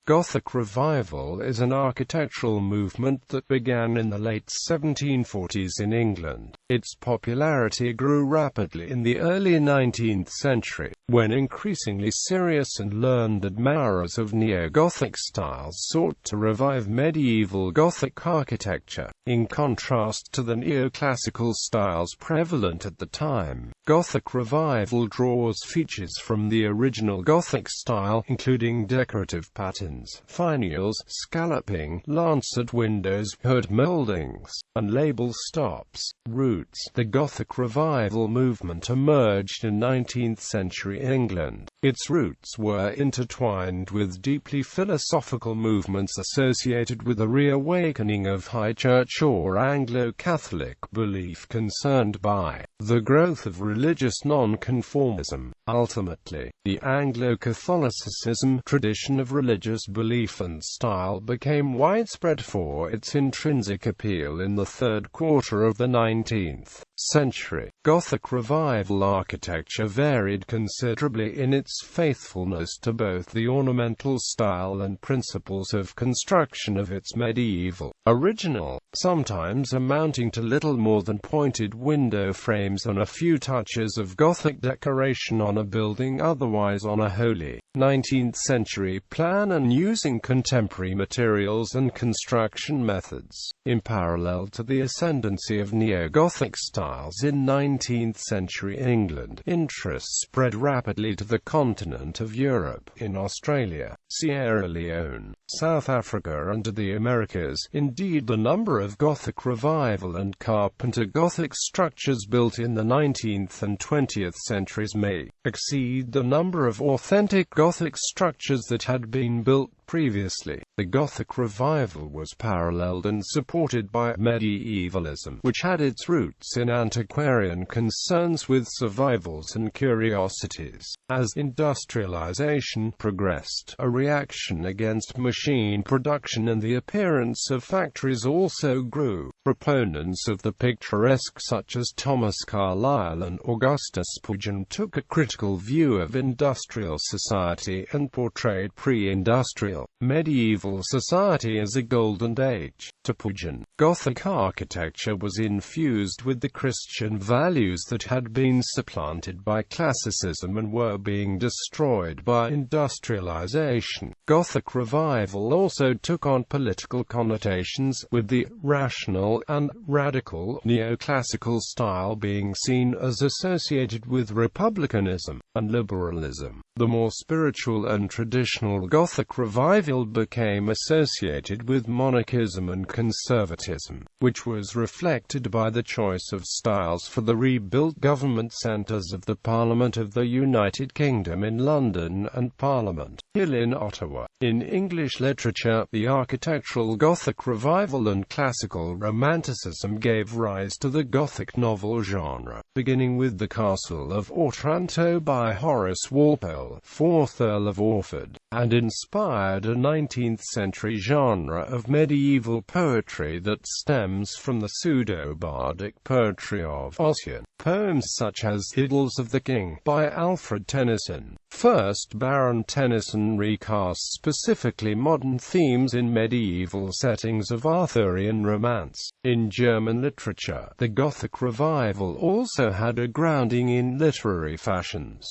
Gothic Revival is an architectural movement that began in the late 1740s in England. Its popularity grew rapidly in the early 19th century, when increasingly serious and learned admirers of neo-Gothic styles sought to revive medieval Gothic architecture. In contrast to the neoclassical styles prevalent at the time, Gothic Revival draws features from the original Gothic style, including decorative patterns, finials, scalloping, lancet windows, hood mouldings, and label stops. Roots. The Gothic Revival movement emerged in 19th century England. Its roots were intertwined with deeply philosophical movements associated with the reawakening of High Church or Anglo-Catholic belief concerned by the growth of religious non-conformism. Ultimately, the Anglo-Catholicism tradition of religious belief and style became widespread for its intrinsic appeal in the third quarter of the 19th century. Gothic Revival architecture varied considerably in its faithfulness to both the ornamental style and principles of construction of its medieval original, sometimes amounting to little more than pointed window frames and a few touches of Gothic decoration on a building, otherwise on a wholly 19th century plan and using contemporary materials and construction methods. In parallel to the ascendancy of neo-Gothic styles in 19th century England, interest spread rapidly to the continent of Europe, in Australia, Sierra Leone, South Africa and to the Americas. Indeed, the number of Gothic Revival and Carpenter Gothic structures built in the 19th and 20th centuries may exceed the number of authentic Gothic structures that had been built previously. The Gothic Revival was paralleled and supported by medievalism, which had its roots in antiquarian concerns with survivals and curiosities. As industrialization progressed, a reaction against machine production and the appearance of factories also grew. Proponents of the picturesque such as Thomas Carlyle and Augustus Pugin took a critical view of industrial society and portrayed pre-industrial medieval society as a golden age. To Pugin, Gothic architecture was infused with the Christian values that had been supplanted by classicism and were being destroyed by industrialization. Gothic Revival also took on political connotations, with the rational and radical neoclassical style being seen as associated with republicanism and liberalism. The more spiritual and traditional Gothic Revival became associated with monarchism and conservatism, which was reflected by the choice of styles for the rebuilt government centres of the Parliament of the United Kingdom in London and Parliament Hill in Ottawa. In English literature, the architectural Gothic Revival and classical Romanticism gave rise to the Gothic novel genre, beginning with The Castle of Otranto by Horace Walpole, 4th Earl of Orford, and inspired a 19th-century genre of medieval poetry that stems from the pseudo-bardic poetry of Ossian. Poems such as Idylls of the King by Alfred Tennyson. 1st Baron Tennyson recast specifically modern themes in medieval settings of Arthurian romance. In German literature, the Gothic Revival also had a grounding in literary fashions.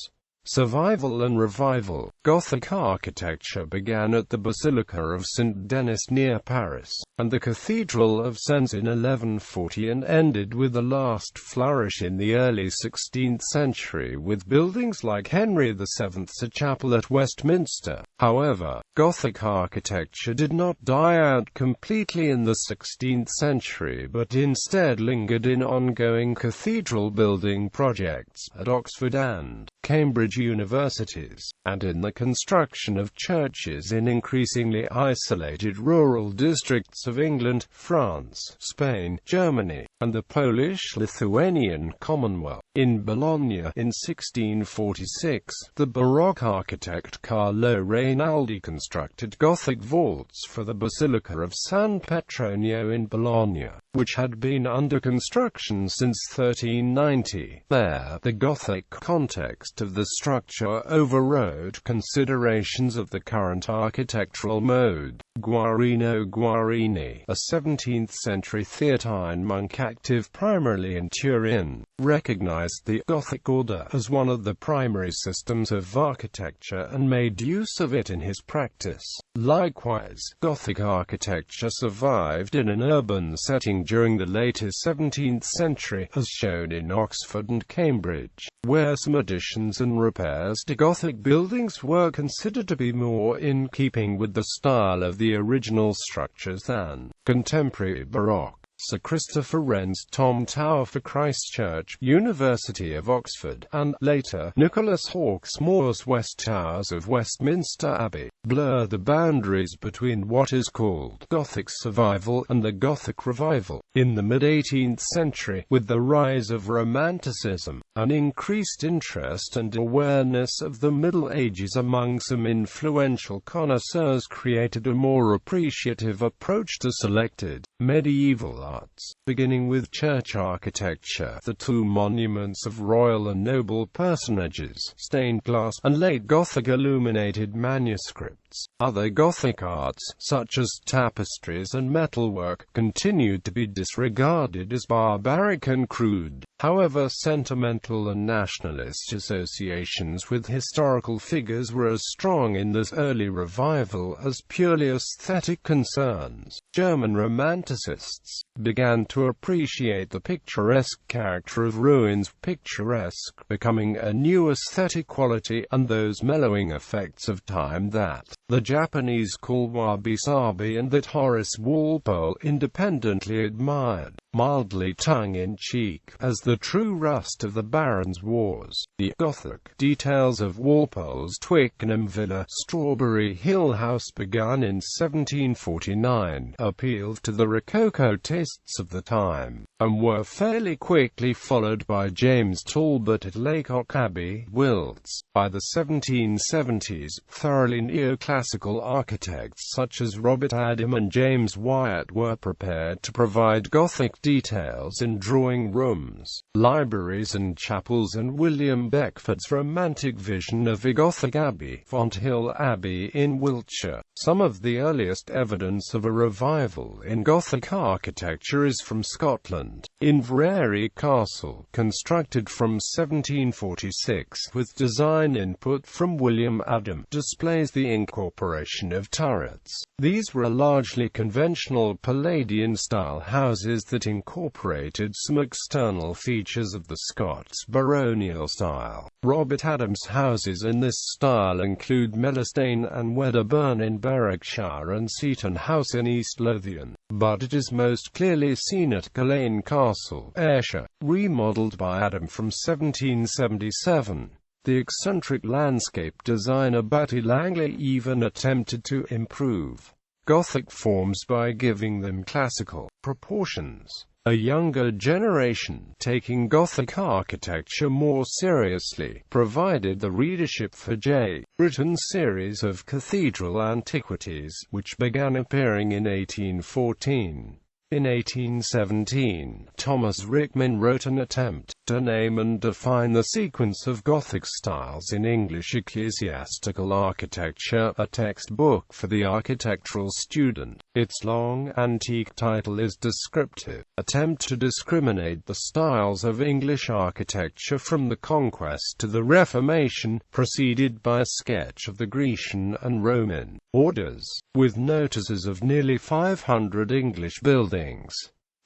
Survival and revival. Gothic architecture began at the Basilica of St. Denis near Paris, and the Cathedral of Sens in 1140 and ended with the last flourish in the early 16th century with buildings like Henry VII's Chapel at Westminster. However, Gothic architecture did not die out completely in the 16th century but instead lingered in ongoing cathedral building projects at Oxford and Cambridge universities, and in the construction of churches in increasingly isolated rural districts of England, France, Spain, Germany, and the Polish-Lithuanian Commonwealth. In Bologna, in 1646, the Baroque architect Carlo Rainaldi constructed Gothic vaults for the Basilica of San Petronio in Bologna, which had been under construction since 1390. There, the Gothic context of the structure overrode considerations of the current architectural mode. Guarino Guarini, a 17th-century Theatine monk active primarily in Turin, recognized the Gothic order as one of the primary systems of architecture and made use of it in his practice. Likewise, Gothic architecture survived in an urban setting during the later 17th century, as shown in Oxford and Cambridge, where some additions and repairs to Gothic buildings were considered to be more in keeping with the style of the original structures than contemporary Baroque. Sir Christopher Wren's Tom Tower for Christ Church, University of Oxford, and, later, Nicholas Hawksmoor's West Towers of Westminster Abbey, blur the boundaries between what is called Gothic Survival and the Gothic Revival. In the mid-18th century, with the rise of Romanticism, an increased interest and awareness of the Middle Ages among some influential connoisseurs created a more appreciative approach to selected medieval arts, beginning with church architecture, the two monuments of royal and noble personages, stained glass, and late Gothic illuminated manuscripts. Other Gothic arts, such as tapestries and metalwork, continued to be disregarded as barbaric and crude. However, sentimental and nationalist associations with historical figures were as strong in this early revival as purely aesthetic concerns. German Romanticists began to appreciate the picturesque character of ruins, picturesque becoming a new aesthetic quality, and those mellowing effects of time that the Japanese call wabi-sabi and that Horace Walpole independently admired, mildly tongue-in-cheek, as the true rust of the Barons' Wars. The Gothic details of Walpole's Twickenham villa, Strawberry Hill House, begun in 1749, appealed to the Rococo tastes of the time, and were fairly quickly followed by James Talbot at Laycock Abbey, Wilts. By the 1770s, thoroughly neoclassical architects such as Robert Adam and James Wyatt were prepared to provide Gothic details in drawing rooms, libraries and chapels, and William Beckford's romantic vision of a Gothic abbey, Fonthill Abbey in Wiltshire. Some of the earliest evidence of a revival in Gothic architecture is from Scotland. Inverary Castle, constructed from 1746 with design input from William Adam, displays the incorporation of turrets. These were largely conventional Palladian-style houses that incorporated some external features of the Scots baronial style. Robert Adams' houses in this style include Melistane and Wedderburn in Berwickshire and Seaton House in East Lothian, but it is most clearly seen at Cologne Castle, Ayrshire, remodelled by Adam from 1777. The eccentric landscape designer Batty Langley even attempted to improve Gothic forms by giving them classical proportions. A younger generation, taking Gothic architecture more seriously, provided the readership for J. Britton's series of cathedral antiquities, which began appearing in 1814. In 1817, Thomas Rickman wrote an attempt to name and define the sequence of Gothic styles in English ecclesiastical architecture, a textbook for the architectural student. Its long, antique title is descriptive, attempt to discriminate the styles of English architecture from the Conquest to the Reformation, preceded by a sketch of the Grecian and Roman orders, with notices of nearly 500 English buildings.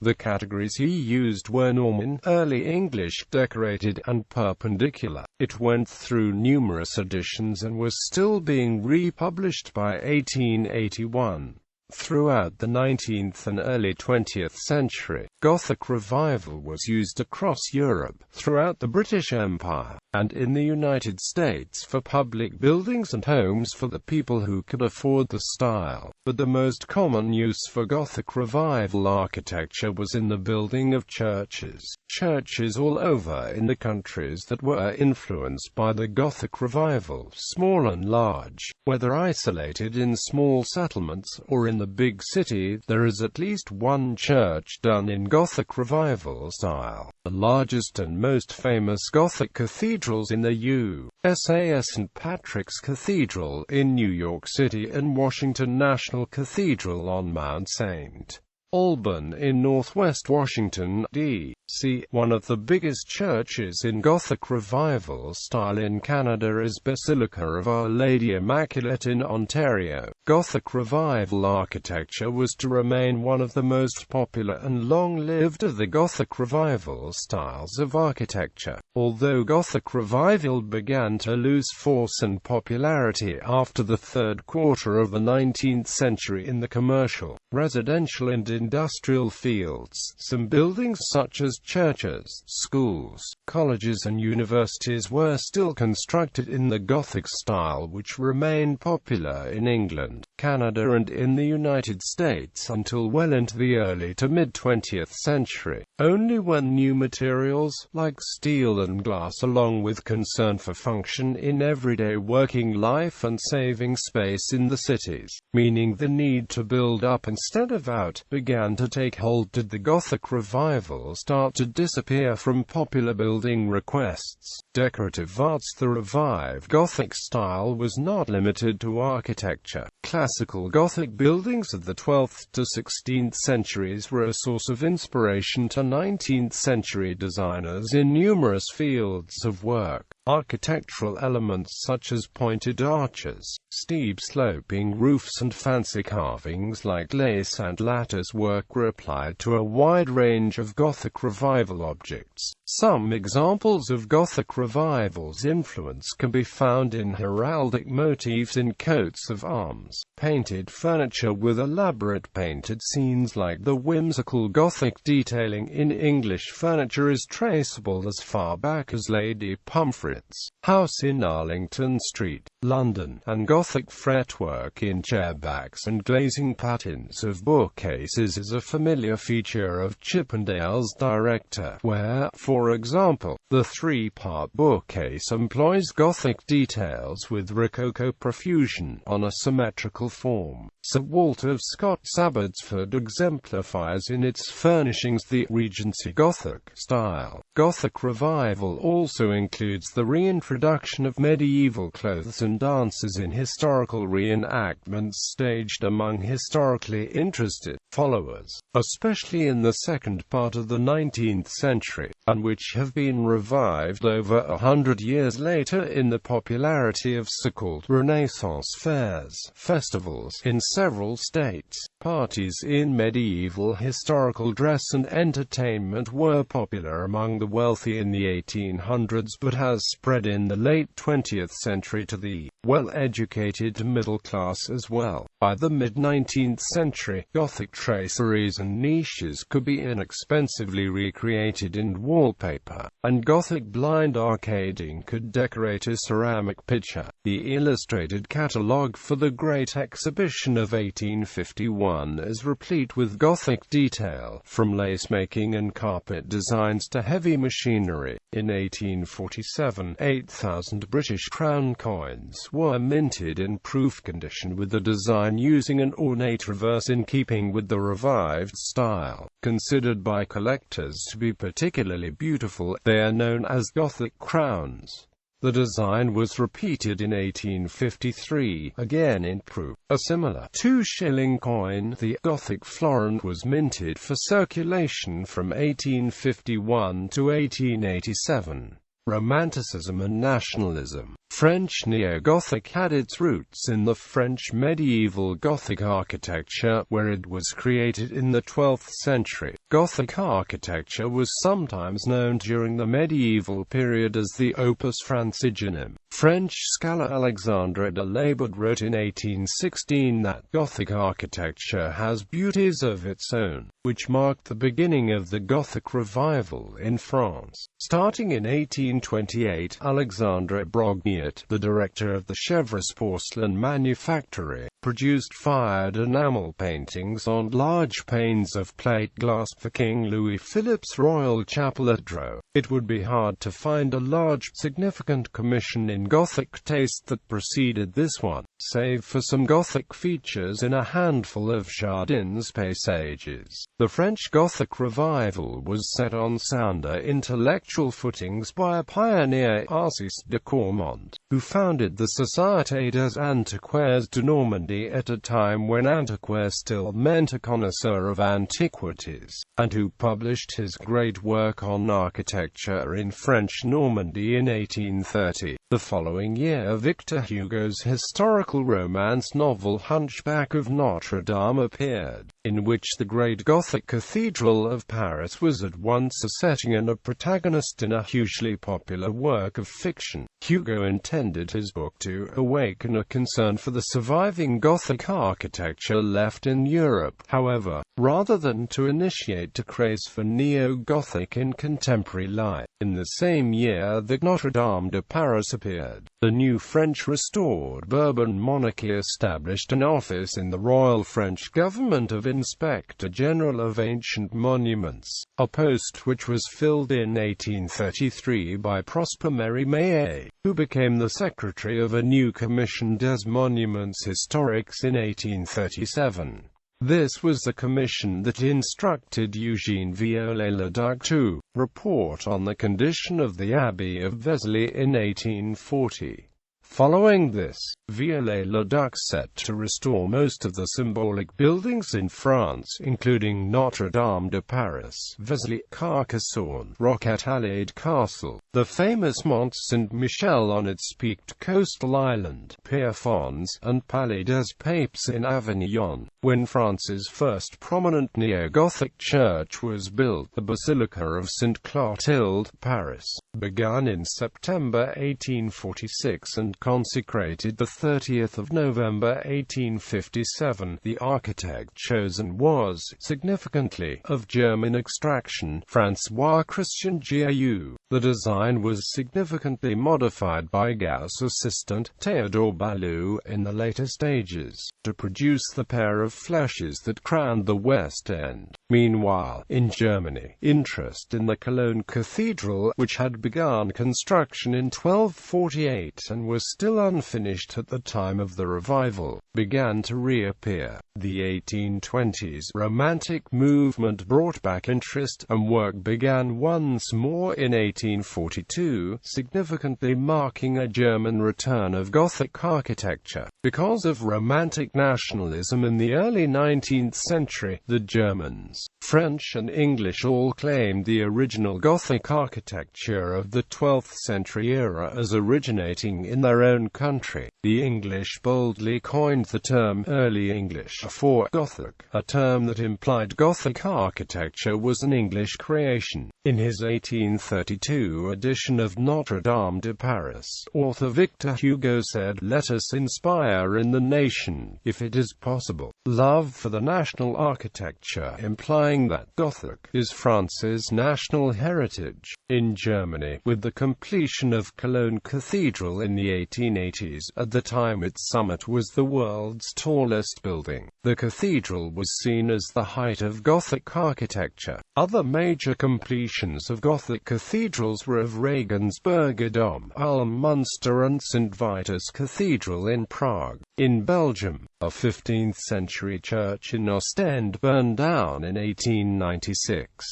The categories he used were Norman, Early English, Decorated, and Perpendicular. It went through numerous editions and was still being republished by 1881. Throughout the 19th and early 20th century, Gothic Revival was used across Europe, throughout the British Empire, and in the United States for public buildings and homes for the people who could afford the style. But the most common use for Gothic Revival architecture was in the building of churches. Churches all over in the countries that were influenced by the Gothic Revival, small and large, whether isolated in small settlements or in the big city, there is at least one church done in Gothic Revival style. The largest and most famous Gothic cathedrals in the USA are St. Patrick's Cathedral in New York City and Washington National Cathedral on Mount St. Alban in northwest Washington, D.C. One of the biggest churches in Gothic Revival style in Canada is Basilica of Our Lady Immaculate in Ontario. Gothic Revival architecture was to remain one of the most popular and long-lived of the Gothic Revival styles of architecture, although Gothic Revival began to lose force and popularity after the third quarter of the 19th century in the commercial, residential and industrial fields. Some buildings such as churches, schools, colleges and universities were still constructed in the Gothic style, which remained popular in England, Canada and in the United States until well into the early to mid-20th century. Only when new materials, like steel and glass, along with concern for function in everyday working life and saving space in the cities, meaning the need to build up instead of out, began to take hold, did the Gothic Revival start to disappear from popular building requests. Decorative arts. The revived Gothic style was not limited to architecture. Classical Gothic buildings of the 12th to 16th centuries were a source of inspiration to 19th century designers in numerous fields of work. Architectural elements such as pointed arches, steep sloping roofs and fancy carvings like lace and lattice work were applied to a wide range of Gothic Revival objects. Some examples of Gothic Revival's influence can be found in heraldic motifs in coats of arms, painted furniture with elaborate painted scenes like the whimsical Gothic detailing in English furniture is traceable as far back as Lady Pomfret's house in Arlington Street, London, and Gothic fretwork in chairbacks and glazing patterns of bookcases is a familiar feature of Chippendale's Director, where, for example, the three-part bookcase employs Gothic details with Rococo profusion on a symmetrical form. Sir Walter Scott's Abbotsford exemplifies in its furnishings the Regency Gothic style. Gothic Revival also includes the reintroduction of medieval clothes and dances in historical reenactments staged among historically interested followers, especially in the second part of the 19th century, and which have been revived over 100 years later in the popularity of so-called Renaissance fairs, festivals in several states. Parties in medieval historical dress and entertainment were popular among the wealthy in the 1800s but has spread in the late 20th century to the well-educated middle class as well. By the mid-19th century, Gothic traceries and niches could be inexpensively recreated in wallpaper, and Gothic blind arcading could decorate a ceramic picture. The illustrated catalogue for the Great Exhibition of 1851 is replete with Gothic detail, from lace-making and carpet designs to heavy machinery. In 1847, 8,000 British crown coins were minted in proof condition with the design using an ornate reverse in keeping with the revived style. Considered by collectors to be particularly beautiful, they are known as Gothic Crowns. The design was repeated in 1853, again in proof. A similar 2-shilling coin, the Gothic florin, was minted for circulation from 1851 to 1887. Romanticism and nationalism. French neo-Gothic had its roots in the French medieval Gothic architecture, where it was created in the 12th century. Gothic architecture was sometimes known during the medieval period as the opus franciginum. French scholar Alexandre de Laborde wrote in 1816 that Gothic architecture has beauties of its own, which marked the beginning of the Gothic Revival in France. Starting in 1828, Alexandre Brogniart, the director of the Chevreuse porcelain manufactory, produced fired enamel paintings on large panes of plate glass for King Louis Philippe's royal chapel at Dreux. It would be hard to find a large, significant commission in Gothic taste that preceded this one, save for some Gothic features in a handful of jardins paysages. The French Gothic Revival was set on sounder intellectual footings by a pioneer, Arcis de Cormont, who founded the Société des Antiquaires de Normandie at a time when antiquaire still meant a connoisseur of antiquities, and who published his great work on architecture in French Normandy in 1830. The following year, Victor Hugo's historical romance novel Hunchback of Notre Dame appeared, in which the great Gothic Cathedral of Paris was at once a setting and a protagonist in a hugely popular work of fiction. Hugo intended his book to awaken a concern for the surviving Gothic architecture left in Europe, however, rather than to initiate a craze for neo-Gothic in contemporary life. In the same year that Notre Dame de Paris appeared, the new French restored Bourbon monarchy established an office in the Royal French government of Inspector General of Ancient Monuments, a post which was filled in 1833 by Prosper Mérimée, who became the secretary of a new commission des Monuments Historiques in 1837. This was the commission that instructed Eugène Viollet-le-Duc to report on the condition of the Abbey of Vézelay in 1840. Following this, Viollet-le-Duc set to restore most of the symbolic buildings in France, including Notre Dame de Paris, Vézelay, Carcassonne, Roquetalade Castle, the famous Mont Saint-Michel on its peaked coastal island, Pierrefonds, and Palais des Papes in Avignon. When France's first prominent neo-Gothic church was built, the Basilica of St. Clotilde, Paris, began in September 1846 and consecrated the 30th of November 1857. The architect chosen was, significantly, of German extraction, François Christian Giroux. The design was significantly modified by Gauss' assistant, Théodore Ballot, in the later stages, to produce the pair of flèches that crowned the west end. Meanwhile, in Germany, interest in the Cologne Cathedral, which had begun construction in 1248 and was still unfinished at the time of the revival, began to reappear. The 1820s Romantic movement brought back interest, and work began once more in 1842, significantly marking a German return of Gothic architecture. Because of Romantic nationalism in the early 19th century, the Germans, French and English all claimed the original Gothic architecture of the 12th century era as originating in their own country. The English boldly coined the term Early English for Gothic, a term that implied Gothic architecture was an English creation. In his 1832 edition of Notre Dame de Paris, author Victor Hugo said, "Let us inspire in the nation, if it is possible, love for the national architecture," implying that Gothic is France's national heritage. In Germany, with the completion of Cologne Cathedral in the 1880s, at the time its summit was the world's tallest building, the cathedral was seen as the height of Gothic architecture. Other major completions of Gothic cathedrals were of Regensburger Dom, Ulm Munster and St. Vitus Cathedral in Prague. In Belgium, a 15th-century church in Ostend burned down in 1896.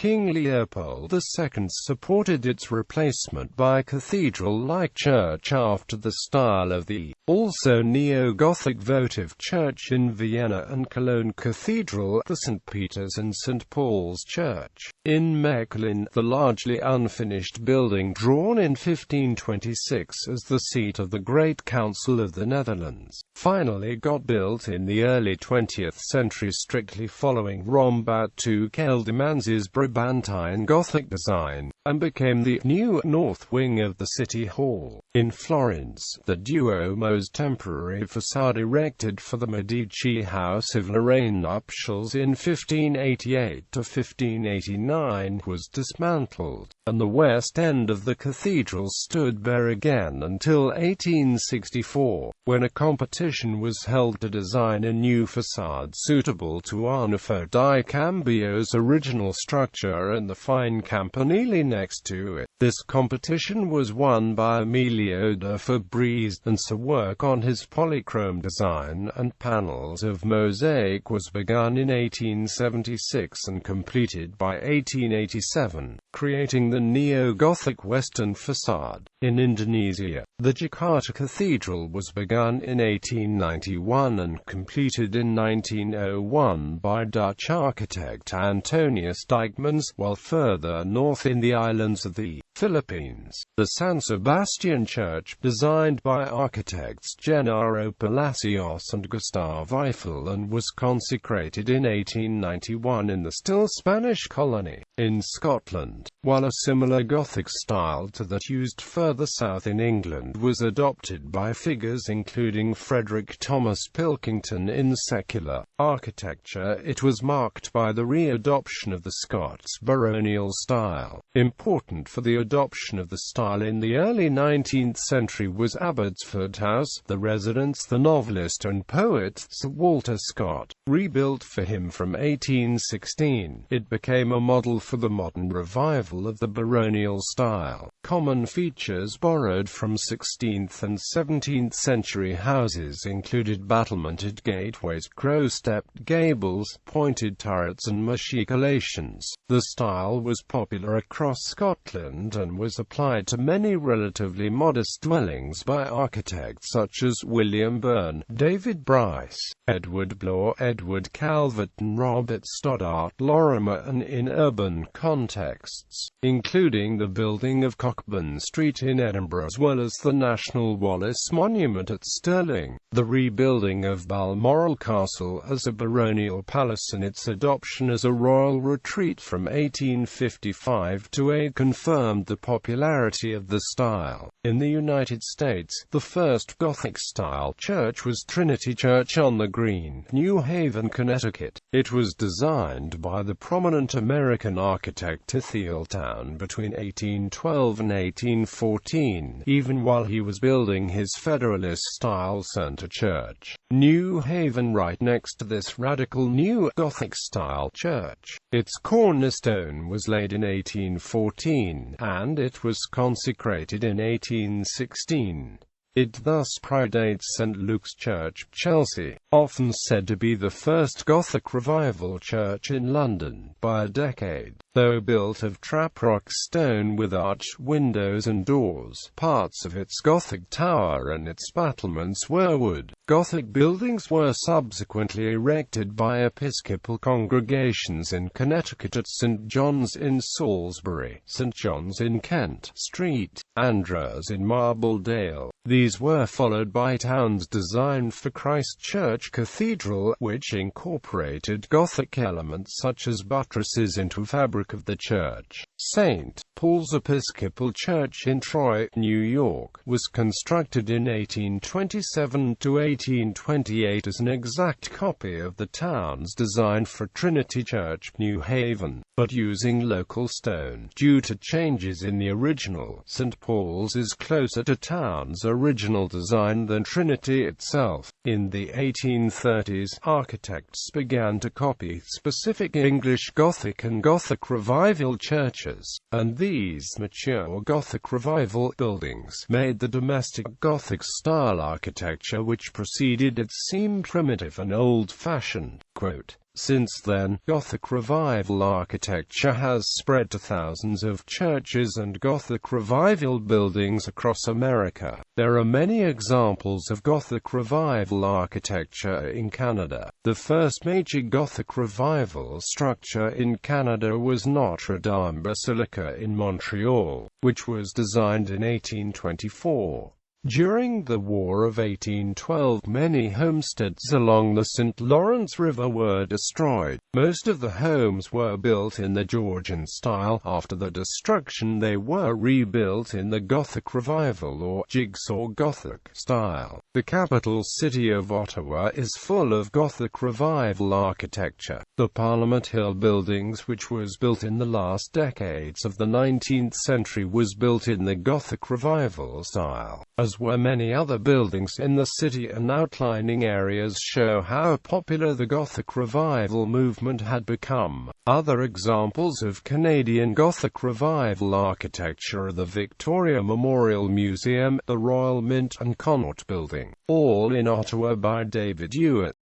King Leopold II supported its replacement by a cathedral-like church after the style of the also neo-Gothic votive church in Vienna and Cologne Cathedral, the St. Peter's and St. Paul's Church in Mechelen, the largely unfinished building drawn in 1526 as the seat of the Great Council of the Netherlands, finally got built in the early 20th century strictly following Rombout II Keldermans's Brabantine Gothic design, and became the new north wing of the City Hall. In Florence, the Duomo's temporary facade erected for the Medici House of Lorraine nuptials in 1588–1589 was dismantled, and the west end of the cathedral stood bare again until 1864, when a competition was held to design a new facade suitable to Arnulfo di Cambio's original structure and the fine campanile next to it. This competition was won by Emilio de Fabris, and so work on his polychrome design and panels of mosaic was begun in 1876 and completed by 1887, creating the neo-Gothic western facade. In Indonesia, the Jakarta Cathedral was begun in 1891 and completed in 1901 by Dutch architect Antonius Dijkmans, while further north in the islands of the Philippines, the San Sebastian Church, designed by architects Gennaro Palacios and Gustave Eiffel and was consecrated in 1891 in the still Spanish colony in Scotland, while a similar Gothic style to that used further south in England was adopted by figures including Frederick Thomas Pilkington. In secular architecture, it was marked by the re-adoption of the Scots baronial style. Important for the adoption of the style in the early 19th century was Abbotsford House, the residence the novelist and poet Sir Walter Scott rebuilt for him from 1816. It became a model for the modern revival of the baronial style. Common features borrowed from 16th and 17th century houses included battlemented gateways, crow-stepped gables, pointed turrets and machicolations. The style was popular across Scotland and was applied to many relatively modest dwellings by architects such as William Byrne, David Bryce, Edward Bloor, Edward Calvert and Robert Stoddart Lorimer, and in urban contexts, including the building of Cockburn Street in Edinburgh as well as the National Wallace Monument at Stirling, the rebuilding of Balmoral Castle as a baronial palace and its adoption as a royal retreat from 1855 to 8 confirmed the popularity of the style. In the United States, the first Gothic-style church was Trinity Church on the Green, New Haven, Connecticut. It was designed by the prominent American architect Thieltown between 1812 and 1814, even while he was building his Federalist-style Center Church, New Haven, right next to this radical new Gothic-style church. Its cornerstone was laid in 1814, and it was consecrated in 1816. It thus predates St. Luke's Church, Chelsea, often said to be the first Gothic Revival church in London, by a decade. Though built of trap-rock stone with arched windows and doors, parts of its Gothic tower and its battlements were wood. Gothic buildings were subsequently erected by Episcopal congregations in Connecticut at St. John's in Salisbury, St. John's in Kent, St. Andrews in Marbledale. These were followed by towns designed for Christ Church Cathedral, which incorporated Gothic elements such as buttresses into fabric of the church. St. Paul's Episcopal Church in Troy, New York, was constructed in 1827 to 1828 as an exact copy of the town's design for Trinity Church, New Haven, but using local stone. Due to changes in the original, St. Paul's is closer to town's original design than Trinity itself. In the 1830s, architects began to copy specific English Gothic and Gothic Revival churches, and these mature Gothic Revival buildings made the domestic Gothic style architecture which preceded it seem primitive and old-fashioned. Quote, since then, Gothic Revival architecture has spread to thousands of churches and Gothic Revival buildings across America. There are many examples of Gothic Revival architecture in Canada. The first major Gothic Revival structure in Canada was Notre Dame Basilica in Montreal, which was designed in 1824. During the War of 1812, many homesteads along the St. Lawrence River were destroyed. Most of the homes were built in the Georgian style. After the destruction, they were rebuilt in the Gothic Revival or Jigsaw Gothic style. The capital city of Ottawa is full of Gothic Revival architecture. The Parliament Hill buildings, which was built in the last decades of the 19th century, was built in the Gothic Revival style, as were many other buildings in the city, and outlining areas show how popular the Gothic Revival movement had become. Other examples of Canadian Gothic Revival architecture are the Victoria Memorial Museum, the Royal Mint, and Connaught Building, all in Ottawa by David Hewitt.